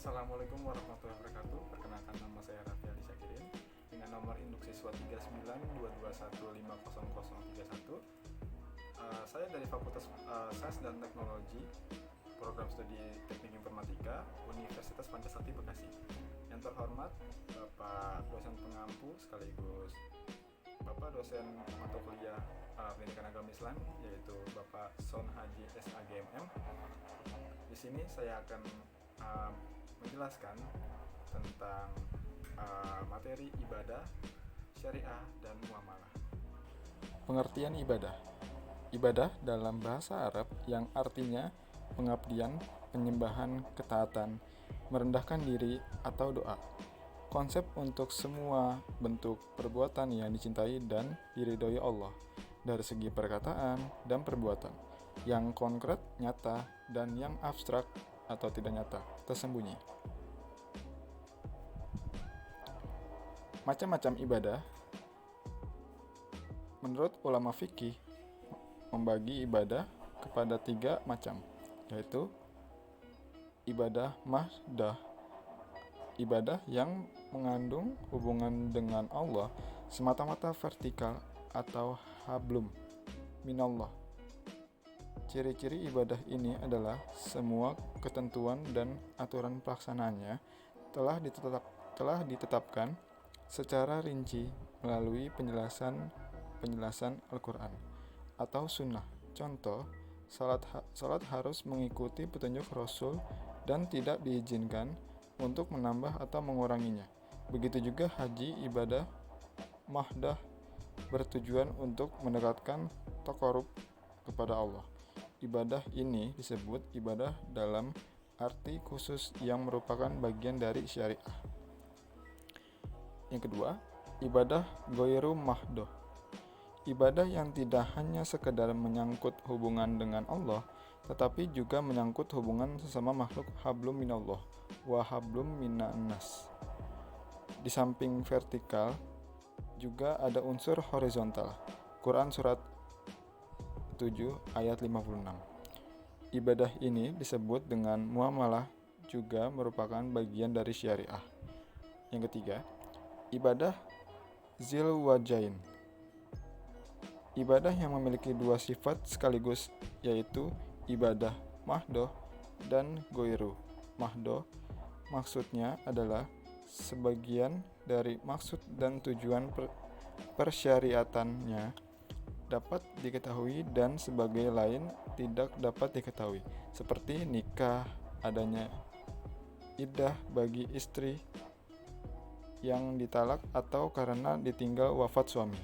Assalamualaikum warahmatullahi wabarakatuh. Perkenalkan, nama saya Raffi Ali Syakirin dengan nomor induk siswa 3922150031. Saya dari Fakultas Sains dan Teknologi, Program Studi Teknik Informatika, Universitas Pancasila Bekasi. Yang terhormat Bapak dosen pengampu sekaligus Bapak dosen mata kuliah Pendidikan Agama Islam, yaitu Bapak Son Haji SAGMM. Di sini saya akan menjelaskan tentang materi ibadah, syariah, dan muamalah. Pengertian ibadah. Ibadah dalam bahasa Arab yang artinya pengabdian, penyembahan, ketaatan, merendahkan diri, atau doa. Konsep untuk semua bentuk perbuatan yang dicintai dan diridhoi Allah dari segi perkataan dan perbuatan, yang konkret, nyata, dan yang abstrak atau tidak nyata, tersembunyi. Macam-macam ibadah. Menurut ulama fikih, membagi ibadah kepada 3 macam, yaitu ibadah mahdah, ibadah yang mengandung hubungan dengan Allah semata-mata vertikal atau hablum minallah. Ciri-ciri ibadah ini adalah semua ketentuan dan aturan pelaksanaannya telah ditetapkan secara rinci melalui penjelasan Al-Quran atau Sunnah. Contoh, salat harus mengikuti petunjuk Rasul dan tidak diizinkan untuk menambah atau menguranginya. Begitu juga haji, ibadah mahdah, bertujuan untuk mendekatkan taqarrub kepada Allah. Ibadah ini disebut ibadah dalam arti khusus yang merupakan bagian dari syariah. Yang kedua, ibadah ghairu mahdoh. Ibadah yang tidak hanya sekedar menyangkut hubungan dengan Allah, tetapi juga menyangkut hubungan sesama makhluk, hablum minallah wa hablum minannas. Di samping vertikal, juga ada unsur horizontal. Quran Surat 7 ayat 56. Ibadah ini disebut dengan muamalah, juga merupakan bagian dari syariah. Yang ketiga, ibadah zil wajain. Ibadah yang memiliki 2 sifat sekaligus, yaitu ibadah mahdoh dan ghairu mahdoh. Maksudnya adalah sebagian dari maksud dan tujuan persyariatannya dapat diketahui dan sebagai lain tidak dapat diketahui, seperti nikah, adanya iddah bagi istri yang ditalak atau karena ditinggal wafat suami.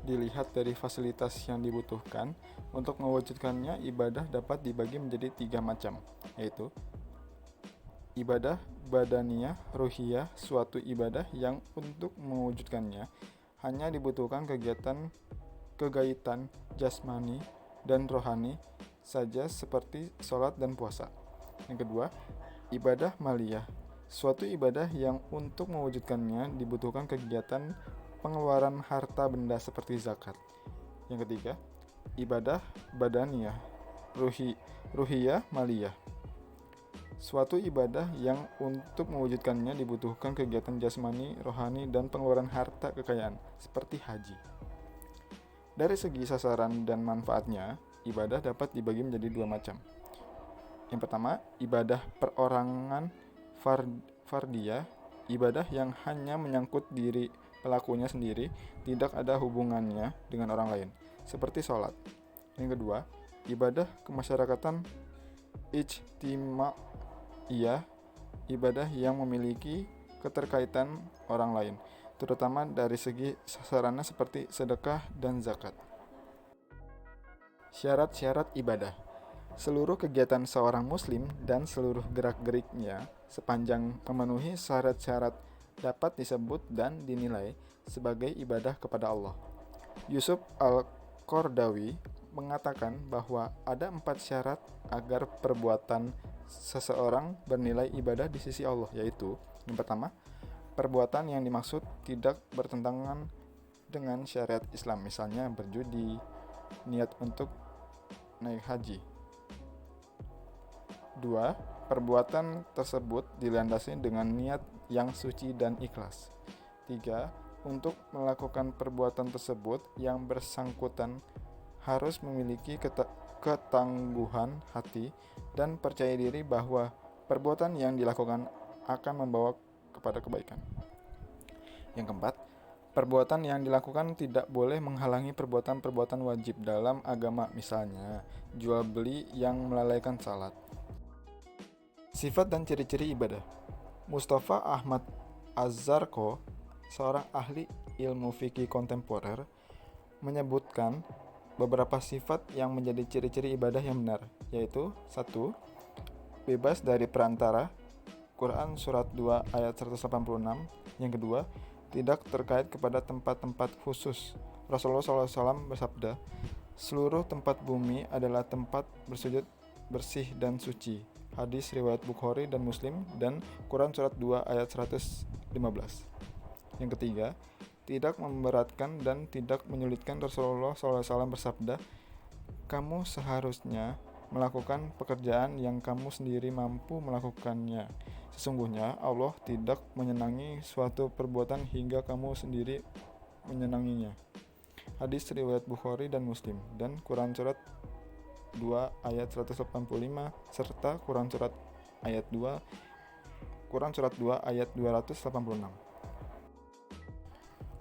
Dilihat dari fasilitas yang dibutuhkan untuk mewujudkannya, ibadah dapat dibagi menjadi 3 macam, yaitu ibadah badaniyah, ruhiyah, suatu ibadah yang untuk mewujudkannya hanya dibutuhkan kegaitan jasmani dan rohani saja, seperti sholat dan puasa. Yang kedua, ibadah maliyah, suatu ibadah yang untuk mewujudkannya dibutuhkan kegiatan pengeluaran harta benda seperti zakat. Yang ketiga, ibadah badaniyah, ruhiyah maliyah, suatu ibadah yang untuk mewujudkannya dibutuhkan kegiatan jasmani, rohani, dan pengeluaran harta kekayaan, seperti haji. Dari segi sasaran dan manfaatnya, ibadah dapat dibagi menjadi 2 macam. Yang pertama, ibadah perorangan fardiyah, ibadah yang hanya menyangkut diri pelakunya sendiri, tidak ada hubungannya dengan orang lain, seperti sholat. Yang kedua, ibadah kemasyarakatan ijtima'iyah, ibadah yang memiliki keterkaitan orang lain, terutama dari segi sasarannya seperti sedekah dan zakat. Syarat-syarat ibadah. Seluruh kegiatan seorang muslim dan seluruh gerak-geriknya sepanjang memenuhi syarat-syarat dapat disebut dan dinilai sebagai ibadah kepada Allah. Yusuf Al-Qardawi mengatakan bahwa ada 4 syarat agar perbuatan seseorang bernilai ibadah di sisi Allah, yaitu yang pertama, perbuatan yang dimaksud tidak bertentangan dengan syariat Islam, misalnya berjudi, niat untuk naik haji. 2. Perbuatan tersebut dilandasi dengan niat yang suci dan ikhlas. 3. Untuk melakukan perbuatan tersebut, yang bersangkutan harus memiliki ketangguhan hati dan percaya diri bahwa perbuatan yang dilakukan akan membawa kepada kebaikan. Yang keempat, perbuatan yang dilakukan tidak boleh menghalangi perbuatan-perbuatan wajib dalam agama, misalnya jual beli yang melalaikan salat. Sifat dan ciri-ciri ibadah. Mustafa Ahmad Az-Zarko, seorang ahli ilmu fikih kontemporer, menyebutkan beberapa sifat yang menjadi ciri-ciri ibadah yang benar, yaitu 1. Bebas dari perantara, Quran Surat 2 ayat 186. Yang kedua, tidak terkait kepada tempat-tempat khusus. Rasulullah SAW bersabda, seluruh tempat bumi adalah tempat bersujud bersih dan suci. Hadis riwayat Bukhari dan Muslim dan Quran Surat 2 ayat 115. Yang ketiga, tidak memberatkan dan tidak menyulitkan. Rasulullah SAW bersabda, kamu seharusnya melakukan pekerjaan yang kamu sendiri mampu melakukannya. Sesungguhnya Allah tidak menyenangi suatu perbuatan hingga kamu sendiri menyenanginya. Hadis riwayat Bukhari dan Muslim dan Quran Surat 2 ayat 185 serta Quran Surat Quran Surat 2 ayat 286.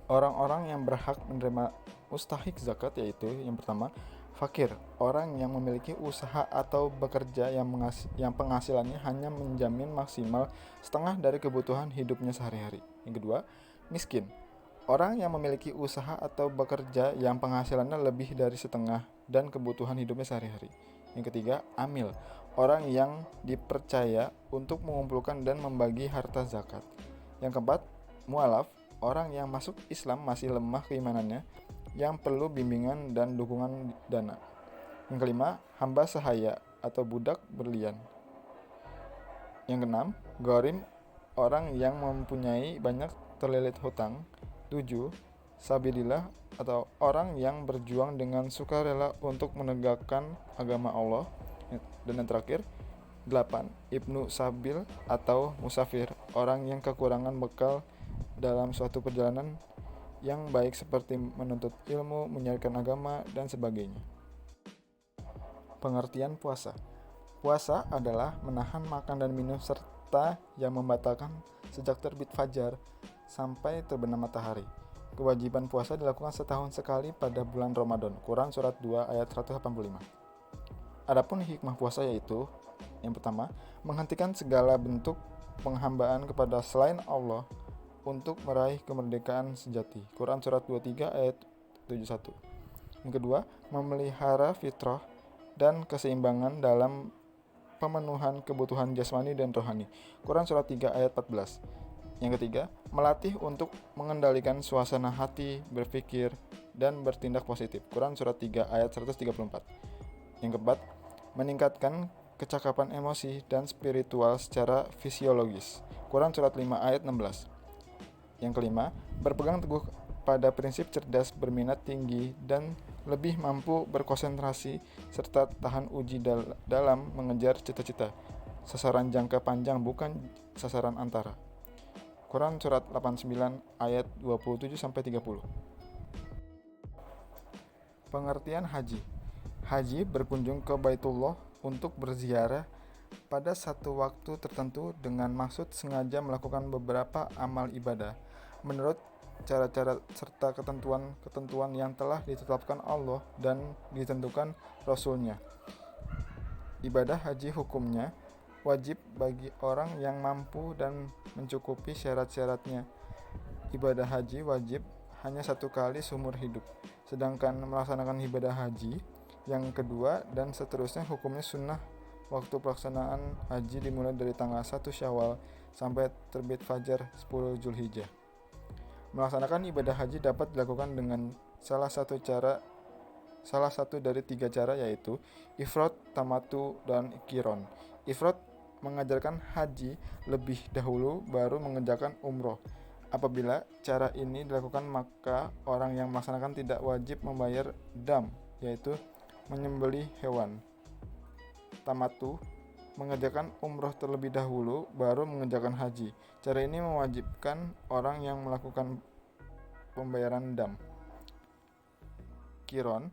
Orang-orang yang berhak menerima mustahik zakat yaitu yang pertama, fakir, orang yang memiliki usaha atau bekerja yang penghasilannya hanya menjamin maksimal setengah dari kebutuhan hidupnya sehari-hari. Yang kedua, miskin, orang yang memiliki usaha atau bekerja yang penghasilannya lebih dari setengah dan kebutuhan hidupnya sehari-hari. Yang ketiga, amil, orang yang dipercaya untuk mengumpulkan dan membagi harta zakat. Yang keempat, mualaf, orang yang masuk Islam masih lemah keimanannya, yang perlu bimbingan dan dukungan dana. Yang kelima, hamba sahaya atau budak berlian. Yang keenam, gharim, orang yang mempunyai banyak terlilit hutang. 7. Sabilillah atau orang yang berjuang dengan sukarela untuk menegakkan agama Allah. Dan yang terakhir, 8. Ibnu Sabil atau musafir, orang yang kekurangan bekal dalam suatu perjalanan yang baik seperti menuntut ilmu, menyiarkan agama, dan sebagainya. Pengertian puasa. Puasa adalah menahan makan dan minum serta yang membatalkan sejak terbit fajar sampai terbenam matahari. Kewajiban puasa dilakukan setahun sekali pada bulan Ramadan. Quran Surat 2 ayat 185. Adapun hikmah puasa yaitu, yang pertama, menghentikan segala bentuk penghambaan kepada selain Allah untuk meraih kemerdekaan sejati. Quran Surat 23 ayat 71. Yang kedua, memelihara fitrah dan keseimbangan dalam pemenuhan kebutuhan jasmani dan rohani. Quran Surat 3 ayat 14. Yang ketiga, melatih untuk mengendalikan suasana hati, berpikir, dan bertindak positif. Quran Surat 3 ayat 134. Yang keempat, meningkatkan kecakapan emosi dan spiritual secara fisiologis. Quran Surat 5 ayat 16. Yang kelima, berpegang teguh pada prinsip cerdas, berminat tinggi, dan lebih mampu berkonsentrasi serta tahan uji dalam mengejar cita-cita. Sasaran jangka panjang bukan sasaran antara. Quran Surat 89 ayat 27-30. Pengertian haji. Haji berkunjung ke Baitullah untuk berziarah pada satu waktu tertentu dengan maksud sengaja melakukan beberapa amal ibadah menurut cara-cara serta ketentuan-ketentuan yang telah ditetapkan Allah dan ditentukan Rasul-Nya. Ibadah haji hukumnya wajib bagi orang yang mampu dan mencukupi syarat-syaratnya. Ibadah haji wajib hanya satu kali seumur hidup, sedangkan melaksanakan ibadah haji yang kedua dan seterusnya hukumnya sunnah. Waktu pelaksanaan haji dimulai dari tanggal 1 Syawal sampai terbit fajar 10 Zulhijjah. Melaksanakan ibadah haji dapat dilakukan dengan salah satu dari 3 cara, yaitu ifrad, tamattu, dan qiron. Ifrad mengajarkan haji lebih dahulu baru mengerjakan umroh. Apabila cara ini dilakukan, maka orang yang melaksanakan tidak wajib membayar dam, yaitu menyembelih hewan. Tamattu mengerjakan umroh terlebih dahulu, baru mengerjakan haji. Cara ini mewajibkan orang yang melakukan pembayaran dam. Qiron,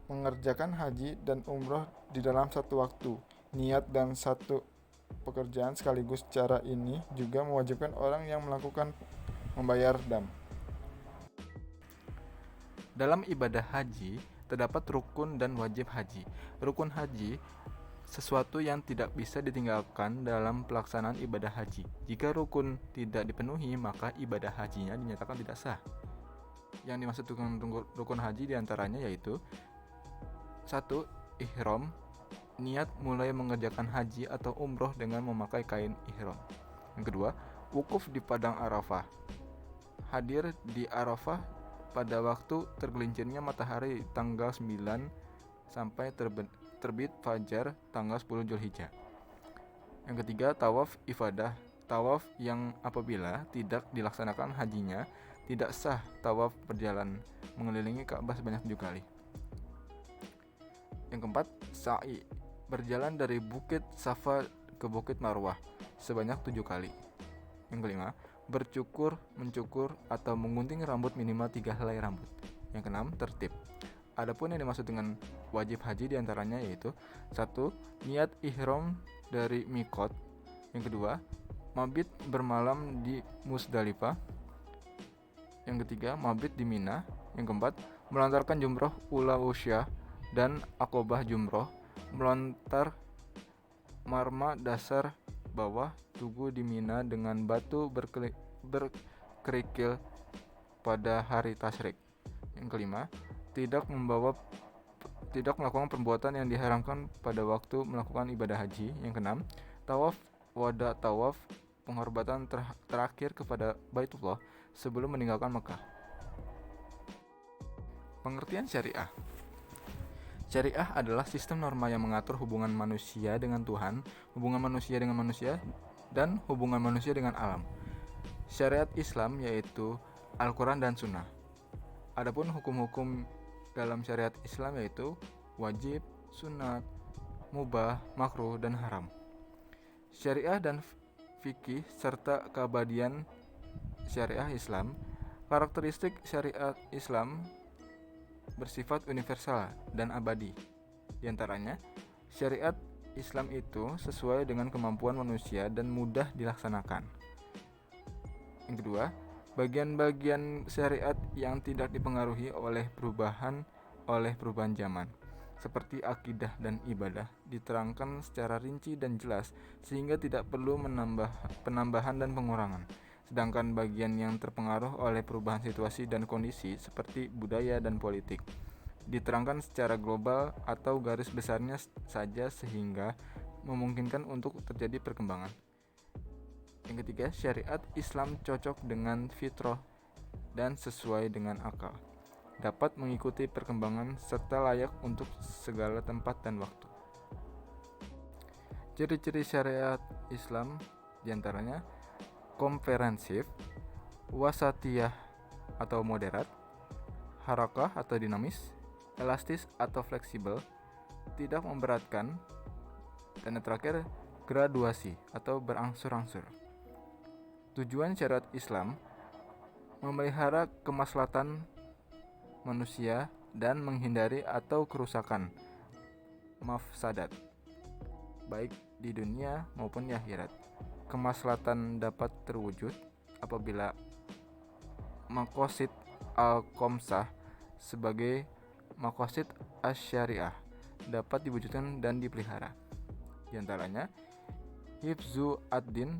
mengerjakan haji dan umroh di dalam satu waktu, niat dan satu pekerjaan sekaligus. Cara ini juga mewajibkan orang yang melakukan membayar dam. Dalam ibadah haji, terdapat rukun dan wajib haji. Rukun haji sesuatu yang tidak bisa ditinggalkan dalam pelaksanaan ibadah haji. Jika rukun tidak dipenuhi, maka ibadah hajinya dinyatakan tidak sah. Yang dimaksud dengan rukun haji diantaranya yaitu 1. Ihram, niat mulai mengerjakan haji atau umroh dengan memakai kain ihram. Yang kedua, wukuf di padang Arafah, hadir di Arafah pada waktu tergelincirnya matahari tanggal 9 sampai terbit fajar tanggal 10 Zulhijjah. Yang ketiga, tawaf ifadah, tawaf yang apabila tidak dilaksanakan hajinya tidak sah. Tawaf berjalan mengelilingi Ka'bah sebanyak 7 kali. Yang keempat, sa'i, berjalan dari Bukit Safa ke Bukit Marwah sebanyak 7 kali. Yang kelima, bercukur, mencukur atau menggunting rambut minimal 3 helai rambut. Yang keenam, tertib. Adapun yang dimaksud dengan wajib haji diantaranya yaitu 1. Niat ihram dari mikot. Yang kedua, mabit bermalam di Musdalifah. Yang ketiga, mabit di Mina. Yang keempat, melontarkan jumroh ula usyah dan akobah jumroh, melontar marma dasar bawah tugu di Mina dengan batu berkerikil pada hari tasyrik. Yang kelima, tidak melakukan perbuatan yang diharamkan pada waktu melakukan ibadah haji. Yang keenam, tawaf wada, tawaf penghormatan terakhir kepada Baitullah sebelum meninggalkan Mekah. Pengertian syariah. Syariah adalah sistem norma yang mengatur hubungan manusia dengan Tuhan, hubungan manusia dengan manusia, dan hubungan manusia dengan alam. Syariat Islam yaitu Al-Quran dan Sunnah. Adapun hukum-hukum dalam syariat Islam yaitu wajib, sunat, mubah, makruh, dan haram. Syariah dan fikih serta keabadian syariah Islam. Karakteristik syariat Islam bersifat universal dan abadi. Di antaranya, syariat Islam itu sesuai dengan kemampuan manusia dan mudah dilaksanakan. Yang kedua, bagian-bagian syariat yang tidak dipengaruhi oleh perubahan zaman, seperti akidah dan ibadah, diterangkan secara rinci dan jelas sehingga tidak perlu penambahan dan pengurangan. Sedangkan bagian yang terpengaruh oleh perubahan situasi dan kondisi seperti budaya dan politik diterangkan secara global atau garis besarnya saja sehingga memungkinkan untuk terjadi perkembangan. Yang ketiga, syariat Islam cocok dengan fitrah dan sesuai dengan akal, dapat mengikuti perkembangan serta layak untuk segala tempat dan waktu. Ciri-ciri syariat Islam diantaranya komprehensif, wasatiyah atau moderat, harakah atau dinamis, elastis atau fleksibel, tidak memberatkan, dan yang terakhir graduasi atau berangsur-angsur. Tujuan syariat Islam memelihara kemaslahatan manusia dan menghindari atau kerusakan mafsadat baik di dunia maupun di akhirat. Kemaslahatan dapat terwujud apabila maqasid al-khamsah sebagai maqasid asy-syariah dapat diwujudkan dan dipelihara. Di antaranya hifzu ad-din,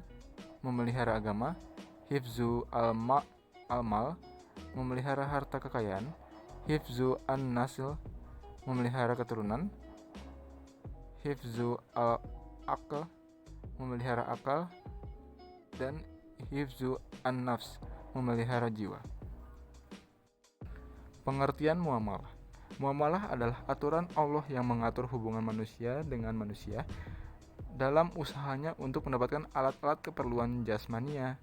memelihara agama, hifzu al-mal, memelihara harta kekayaan, hifzu an-nasl, memelihara keturunan, hifzu al-aql, memelihara akal, dan hifzu an-nafs, memelihara jiwa. Pengertian muamalah. Muamalah adalah aturan Allah yang mengatur hubungan manusia dengan manusia dalam usahanya untuk mendapatkan alat-alat keperluan jasmania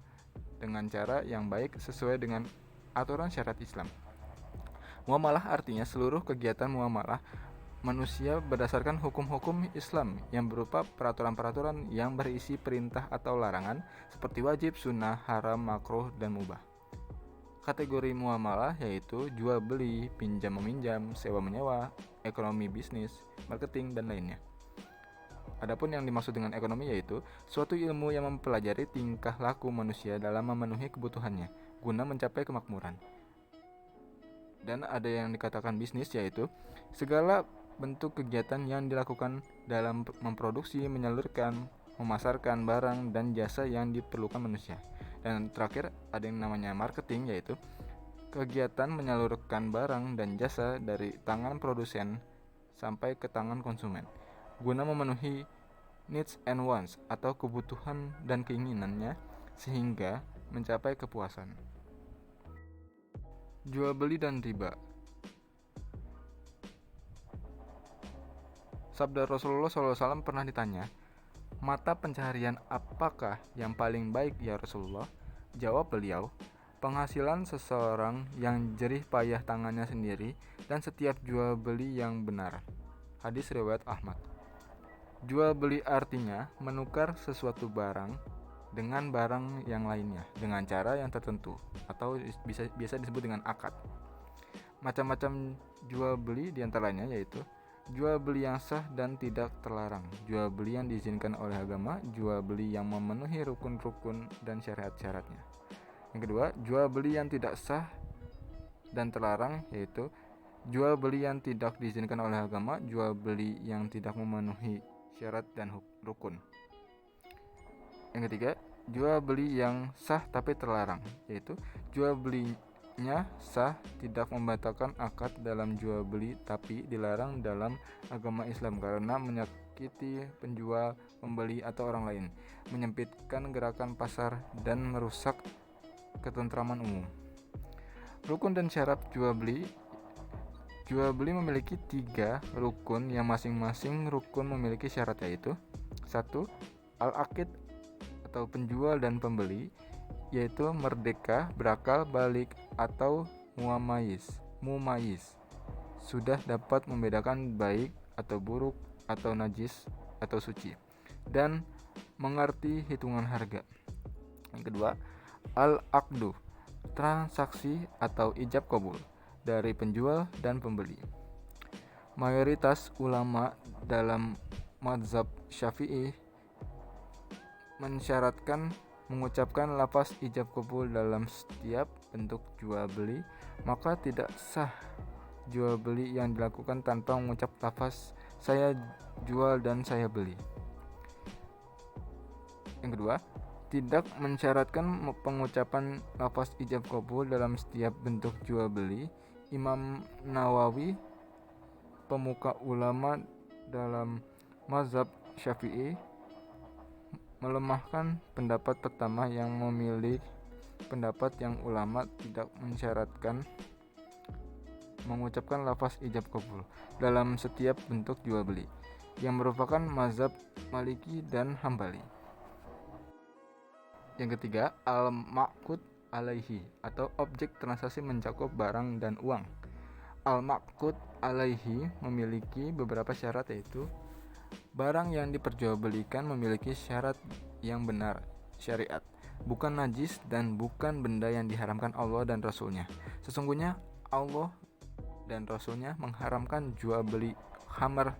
dengan cara yang baik sesuai dengan aturan syariat Islam. Muamalah artinya seluruh kegiatan muamalah manusia berdasarkan hukum-hukum Islam yang berupa peraturan-peraturan yang berisi perintah atau larangan seperti wajib, sunnah, haram, makruh, dan mubah. Kategori muamalah yaitu jual beli, pinjam meminjam, sewa menyewa, ekonomi bisnis, marketing, dan lainnya. Adapun yang dimaksud dengan ekonomi yaitu suatu ilmu yang mempelajari tingkah laku manusia dalam memenuhi kebutuhannya guna mencapai kemakmuran. Dan ada yang dikatakan bisnis yaitu segala bentuk kegiatan yang dilakukan dalam memproduksi, menyalurkan, memasarkan barang dan jasa yang diperlukan manusia. Dan terakhir ada yang namanya marketing yaitu kegiatan menyalurkan barang dan jasa dari tangan produsen sampai ke tangan konsumen guna memenuhi needs and wants atau kebutuhan dan keinginannya sehingga mencapai kepuasan. Jual beli dan riba. Sabda Rasulullah SAW pernah ditanya, mata pencaharian apakah yang paling baik ya Rasulullah? Jawab beliau, penghasilan seseorang yang jerih payah tangannya sendiri dan setiap jual beli yang benar. Hadis riwayat Ahmad. Jual beli artinya menukar sesuatu barang dengan barang yang lainnya dengan cara yang tertentu atau biasa disebut dengan akad. Macam-macam jual beli diantaranya yaitu jual beli yang sah dan tidak terlarang, jual beli yang diizinkan oleh agama, jual beli yang memenuhi rukun-rukun dan syarat-syaratnya. Yang kedua, jual beli yang tidak sah dan terlarang yaitu jual beli yang tidak diizinkan oleh agama, jual beli yang tidak memenuhi syarat dan rukun. Yang ketiga, jual beli yang sah tapi terlarang yaitu jual belinya sah tidak membatalkan akad dalam jual beli tapi dilarang dalam agama Islam karena menyakiti penjual, pembeli atau orang lain, menyempitkan gerakan pasar dan merusak ketentraman umum. Rukun dan syarat jual beli. Jual beli memiliki 3 rukun yang masing-masing rukun memiliki syarat yaitu 1. Al-aqid atau penjual dan pembeli yaitu merdeka, berakal, balik atau mumayyiz sudah dapat membedakan baik atau buruk atau najis atau suci dan mengerti hitungan harga. Yang kedua, al-aqdu transaksi atau ijab kabul dari penjual dan pembeli. Mayoritas ulama dalam mazhab Syafi'i mensyaratkan mengucapkan lafaz ijab kabul dalam setiap bentuk jual beli, maka tidak sah jual beli yang dilakukan tanpa mengucap lafaz saya jual dan saya beli. Yang kedua, tidak mensyaratkan pengucapan lafaz ijab kabul dalam setiap bentuk jual beli. Imam Nawawi, pemuka ulama dalam mazhab Syafi'i, melemahkan pendapat pertama yang memilih pendapat yang ulama tidak mensyaratkan mengucapkan lafaz ijab kabul dalam setiap bentuk jual beli, yang merupakan mazhab Maliki dan Hambali. Yang ketiga, al-ma'qud alaihi atau objek transaksi mencakup barang dan uang. Al-ma'qud alaihi memiliki beberapa syarat yaitu barang yang diperjualbelikan memiliki syarat yang benar syariat, bukan najis dan bukan benda yang diharamkan Allah dan Rasulnya. Sesungguhnya Allah dan Rasulnya mengharamkan jual beli khamar,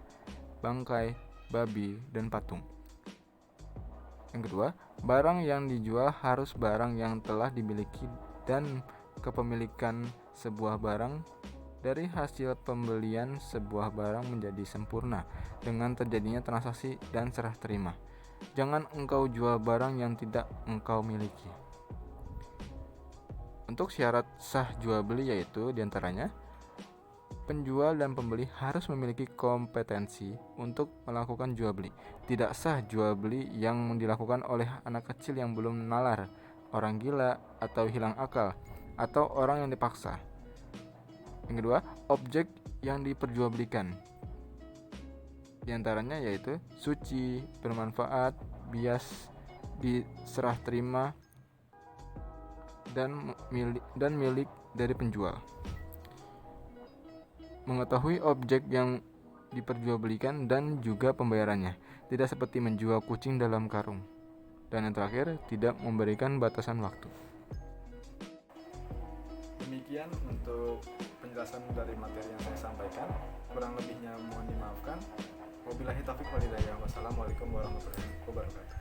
bangkai, babi, dan patung. Yang kedua, barang yang dijual harus barang yang telah dimiliki dan kepemilikan sebuah barang dari hasil pembelian sebuah barang menjadi sempurna dengan terjadinya transaksi dan serah terima. Jangan engkau jual barang yang tidak engkau miliki. Untuk syarat sah jual beli yaitu diantaranya penjual dan pembeli harus memiliki kompetensi untuk melakukan jual beli. Tidak sah jual beli yang dilakukan oleh anak kecil yang belum nalar, orang gila atau hilang akal, atau orang yang dipaksa. Yang kedua, objek yang diperjualbelikan. Di antaranya yaitu suci, bermanfaat, bias, diserah terima, dan milik dari penjual. Mengetahui objek yang diperjualbelikan dan juga pembayarannya. Tidak seperti menjual kucing dalam karung. Dan yang terakhir, tidak memberikan batasan waktu. Demikian untuk penjelasan dari materi yang saya sampaikan. Kurang lebihnya mohon dimaafkan. Wabillahi taufiq wal hidayah. Wassalamualaikum warahmatullahi wabarakatuh.